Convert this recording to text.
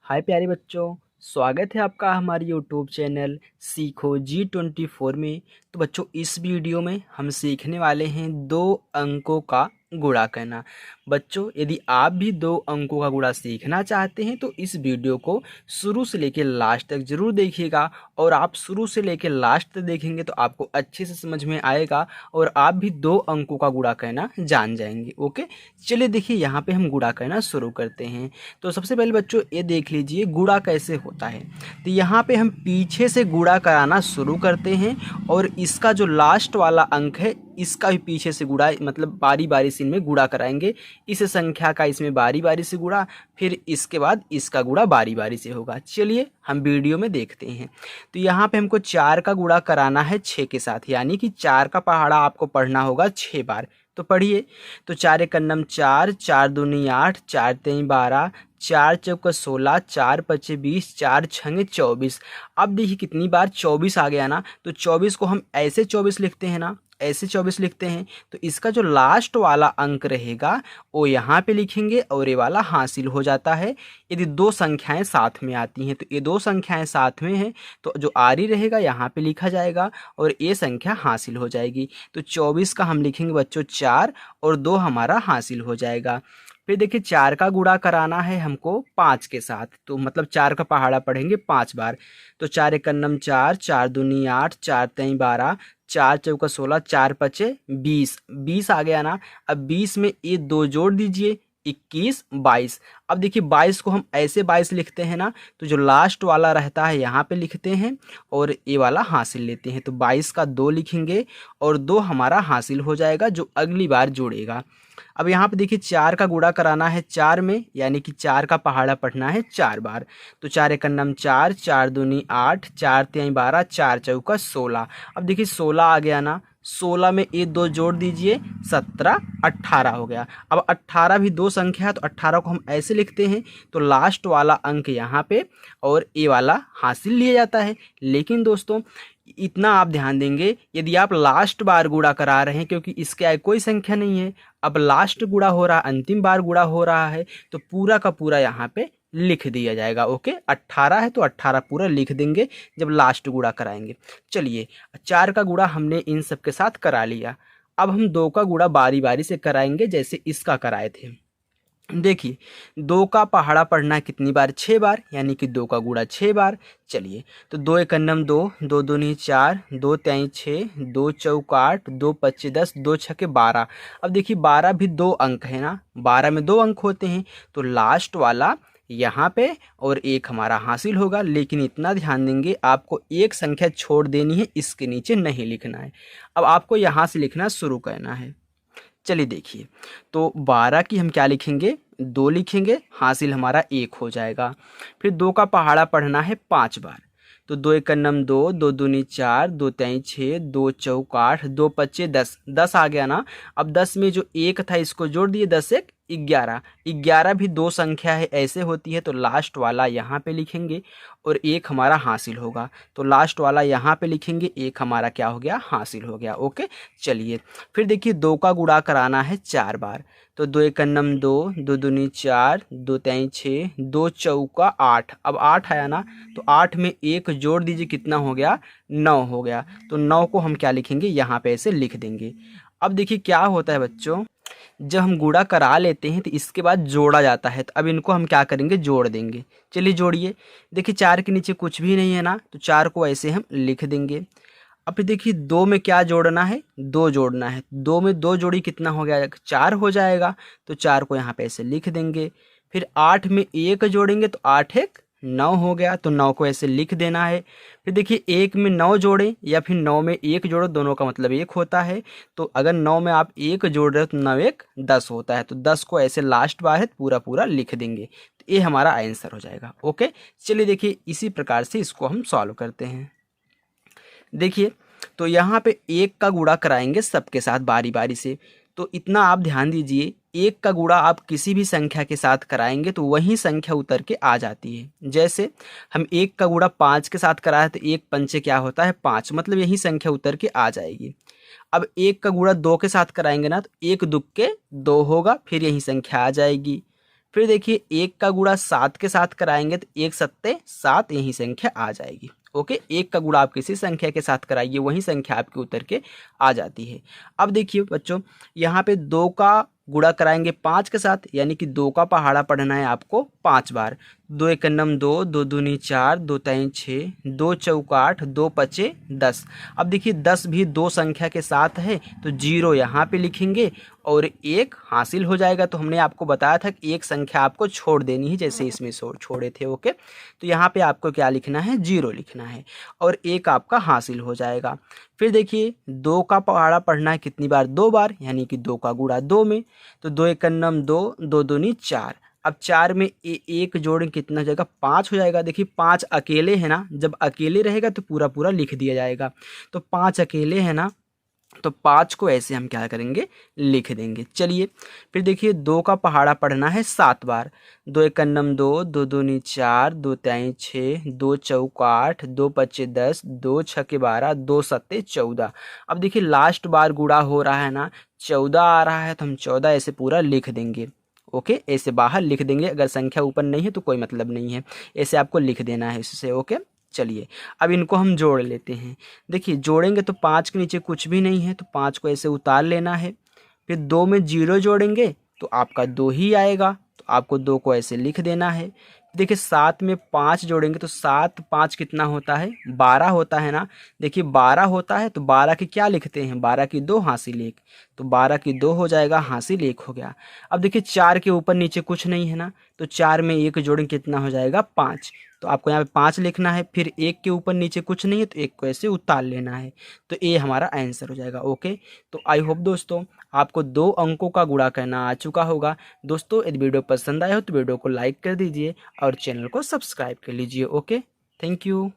हाय प्यारे बच्चों, स्वागत है आपका हमारे यूट्यूब चैनल सीखो G24 में। तो बच्चों, इस वीडियो में हम सीखने वाले हैं 2 अंकों का गुणा करना। बच्चों, यदि आप भी 2 अंकों का गुणा सीखना चाहते हैं तो इस वीडियो को शुरू से लेकर लास्ट तक जरूर देखिएगा। और आप शुरू से लेकर लास्ट तक देखेंगे तो आपको अच्छे से समझ में आएगा और आप भी 2 अंकों का गुणा करना जान जाएंगे। ओके, चलिए देखिए, यहाँ पे हम गुणा करना शुरू करते हैं। तो सबसे पहले बच्चों ये देख लीजिए गुणा कैसे होता है। तो यहाँ पे हम पीछे से गुणा कराना शुरू करते हैं और इसका जो लास्ट वाला अंक है इसका भी पीछे से गुणा, मतलब बारी बारी से इनमें गुणा कराएंगे। इस संख्या का इसमें बारी बारी से गुणा, फिर इसके बाद इसका गुणा बारी बारी से होगा। चलिए हम वीडियो में देखते हैं। तो यहाँ पे हमको 4 का गुणा कराना है 6 के साथ, यानी कि 4 का पहाड़ा आपको पढ़ना होगा 6 बार। तो पढ़िए। तो 4 एक नम 4, 4 दूनी 8, 4 तीन 12, 4 चौका 16, 4 पचे 20, 4 छंगे 24। अब देखिए कितनी बार 24 आ गया ना। तो 24 को हम ऐसे 24 लिखते हैं ना, ऐसे 24 लिखते हैं। तो इसका जो लास्ट वाला अंक रहेगा वो यहाँ पे लिखेंगे और ये वाला हासिल हो जाता है। यदि 2 संख्याएं साथ में आती हैं तो ये 2 संख्याएं साथ में हैं तो जो आरी रहेगा यहाँ पे लिखा जाएगा और ये संख्या हासिल हो जाएगी। तो 24 का हम लिखेंगे बच्चों 4 और 2 हमारा हासिल हो जाएगा। फिर देखिए 4 का गुणा कराना है हमको 5 के साथ, तो मतलब 4 का पहाड़ा पढ़ेंगे 5 बार। तो 4 एक नम 4, 4 दूनी 8, 4 तीन 12, 4 चौका 16, 4 पचे 20। 20 आ गया ना। अब 20 में ये 2 जोड़ दीजिए, 21, 22। अब देखिए 22 को हम ऐसे 22 लिखते हैं ना, तो जो लास्ट वाला रहता है यहाँ पे लिखते हैं और ये वाला हासिल लेते हैं। तो 22 का 2 लिखेंगे और 2 हमारा हासिल हो जाएगा जो अगली बार जोड़ेगा। अब यहाँ पे देखिए 4 का गुणा कराना है 4 में, यानी कि 4 का पहाड़ा पढ़ना है 4 बार। तो 4 एक नम 4, 4 दूनी 8, 4 तीन 12, 4 चौका 16। अब देखिए 16 आ गया ना। 16 में ये 2 जोड़ दीजिए, 17, 18 हो गया। अब 18 भी 2 संख्या है तो 18 को हम ऐसे लिखते हैं। तो लास्ट वाला अंक यहाँ पे और ये वाला हासिल लिया जाता है। लेकिन दोस्तों इतना आप ध्यान देंगे, यदि आप लास्ट बार गुणा करा रहे हैं, क्योंकि इसके आगे कोई संख्या नहीं है, अब लास्ट गुणा हो रहा, अंतिम बार गुणा हो रहा है, तो पूरा का पूरा यहाँ पे लिख दिया जाएगा। ओके, 18 है तो 18 पूरा लिख देंगे जब लास्ट गुणा कराएंगे। चलिए 4 का गुणा हमने इन सब के साथ करा लिया। अब हम 2 का गुणा बारी बारी से कराएंगे जैसे इसका कराए थे। देखिए 2 का पहाड़ा पढ़ना कितनी बार, 6 बार, यानी कि 2 का गुणा 6 बार। चलिए तो 2 एक नम 2, 2 दूनी 4, 2 तीन 6, 2 चौका 8, 2 पच्चे 10, 2 छके 12। अब देखिए 12 भी 2 अंक है ना, 12 में 2 अंक होते हैं। तो लास्ट वाला यहाँ पे और एक हमारा हासिल होगा। लेकिन इतना ध्यान देंगे, आपको एक संख्या छोड़ देनी है, इसके नीचे नहीं लिखना है। अब आपको यहाँ से लिखना शुरू करना है। चलिए देखिए, तो 12 की हम क्या लिखेंगे, 2 लिखेंगे, हासिल हमारा 1 हो जाएगा। फिर 2 का पहाड़ा पढ़ना है 5 बार। तो 2 एक नम 2, 2 दूनी 4, 2 तीन 6, 2 चौक 8, 2 पच्चे 10। 10 आ गया ना। अब 10 में जो 1 था इसको जोड़ दिए, 10 एक 11। 11 भी 2 संख्या है, ऐसे होती है। तो लास्ट वाला यहाँ पे लिखेंगे और 1 हमारा हासिल होगा। तो लास्ट वाला यहाँ पे लिखेंगे, 1 हमारा क्या हो गया, हासिल हो गया। ओके, चलिए फिर देखिए 2 का गुणा कराना है 4 बार। तो 2 एक नम 2, 2 दूनी 4, 2 तीन 6, 2 चौका 8। अब 8 आया ना, तो 8 में 1 जोड़ दीजिए, कितना हो गया, 9 हो गया। तो 9 को हम क्या लिखेंगे, यहाँ पे ऐसे लिख देंगे। अब देखिए क्या होता है बच्चों, जब हम गुणा करा लेते हैं तो इसके बाद जोड़ा जाता है। तो अब इनको हम क्या करेंगे, जोड़ देंगे। चलिए जोड़िए। देखिए 4 के नीचे कुछ भी नहीं है ना, तो 4 को ऐसे हम लिख देंगे। अब फिर देखिए 2 में क्या जोड़ना है, 2 जोड़ना है। 2 में 2 जोड़ी कितना हो गया, 4 हो जाएगा। तो 4 को यहाँ पे ऐसे लिख देंगे। फिर 8 में 1 जोड़ेंगे तो 8 एक 9 हो गया। तो 9 को ऐसे लिख देना है। फिर देखिए 1 में 9 जोड़ें या फिर 9 में 1 जोड़ो, दोनों का मतलब 1 होता है। तो अगर 9 में आप 1 जोड़ रहे हो तो 9 एक 10 होता है। तो 10 को ऐसे लास्ट बार है पूरा पूरा लिख देंगे। तो ये हमारा आंसर हो जाएगा। ओके, चलिए देखिए इसी प्रकार से इसको हम सॉल्व करते हैं। देखिए तो यहाँ पे 1 का गुणा कराएंगे सबके साथ बारी बारी से। तो इतना आप ध्यान दीजिए, 1 का गुणा आप किसी भी संख्या के साथ कराएंगे तो वही संख्या उतर के आ जाती है। जैसे हम 1 का गुणा 5 के साथ कराए तो 1 पंचे क्या होता है, 5, मतलब यही संख्या उतर के आ जाएगी। अब 1 का गुणा 2 के साथ कराएंगे ना, तो 1 दुक्के 2 होगा, फिर यही संख्या आ जाएगी। फिर देखिए 1 का गुणा 7 के साथ कराएंगे तो 1 सत्ते 7 यही संख्या आ जाएगी। ओके, 1 का गुणा आप किसी संख्या के साथ कराइए वही संख्या आपके उत्तर के आ जाती है। अब देखिए बच्चों, यहाँ पे 2 का गुणा कराएंगे 5 के साथ, यानी कि 2 का पहाड़ा पढ़ना है आपको 5 बार। 2 एक नम 2, 2 दूनी 4, 2 तीन 6, 2 चौका 8, 2 पचे 10। अब देखिए 10 भी 2 संख्या के साथ है तो 0 यहाँ पे लिखेंगे और 1 हासिल हो जाएगा। तो हमने आपको बताया था कि एक संख्या आपको छोड़ देनी है, जैसे इसमें छोड़े थे। ओके, तो यहाँ पे आपको क्या लिखना है, 0 लिखना है और 1 आपका हासिल हो जाएगा। फिर देखिए 2 का पहाड़ा पढ़ना है कितनी बार, 2 बार, यानी कि 2 का गुणा 2 में। तो 2 एक नम 2, 2 दूनी 4। अब 4 में एक जोड़ें कितना हो जाएगा, 5 हो जाएगा। देखिए 5 अकेले है ना, जब अकेले रहेगा तो पूरा पूरा लिख दिया जाएगा। तो 5 अकेले है ना, तो 5 को ऐसे हम क्या करेंगे, लिख देंगे। चलिए फिर देखिए 2 का पहाड़ा पढ़ना है 7 बार। 2 एक नम 2, 2 दूनी 4, 2 तीन 6, 2 चौका 8, 2 पच्चे 10, 2 छके 12, 2 सत्ते 14। अब देखिए लास्ट बार गुणा हो रहा है ना, 14 आ रहा है तो हम 14 ऐसे पूरा लिख देंगे। ओके, ऐसे बाहर लिख देंगे, अगर संख्या ऊपर नहीं है तो कोई मतलब नहीं है, ऐसे आपको लिख देना है इससे। ओके, चलिए अब इनको हम जोड़ लेते हैं। देखिए जोड़ेंगे तो 5 के नीचे कुछ भी नहीं है तो 5 को ऐसे उतार लेना है। फिर 2 में 0 जोड़ेंगे तो आपका 2 ही आएगा, तो आपको 2 को ऐसे लिख देना है। देखिए 7 में 5 जोड़ेंगे तो 7 5 कितना होता है, 12 होता है ना। देखिए 12 होता है तो 12 की क्या लिखते हैं, 12 की 2 हासिल 1, तो 12 की 2 हो जाएगा, हासिल 1 हो गया। अब देखिए 4 के ऊपर नीचे कुछ नहीं है ना, तो 4 में 1 जोड़ेंगे कितना हो जाएगा, 5, तो आपको यहाँ पे 5 लिखना है। फिर 1 के ऊपर नीचे कुछ नहीं है तो 1 को ऐसे उतार लेना है, तो ये हमारा आंसर हो जाएगा। ओके, तो आई होप दोस्तों आपको 2 अंकों का गुणा करना आ चुका होगा। दोस्तों यदि वीडियो पसंद आया हो तो वीडियो को लाइक कर दीजिए और चैनल को सब्सक्राइब कर लीजिए। Okay, thank you.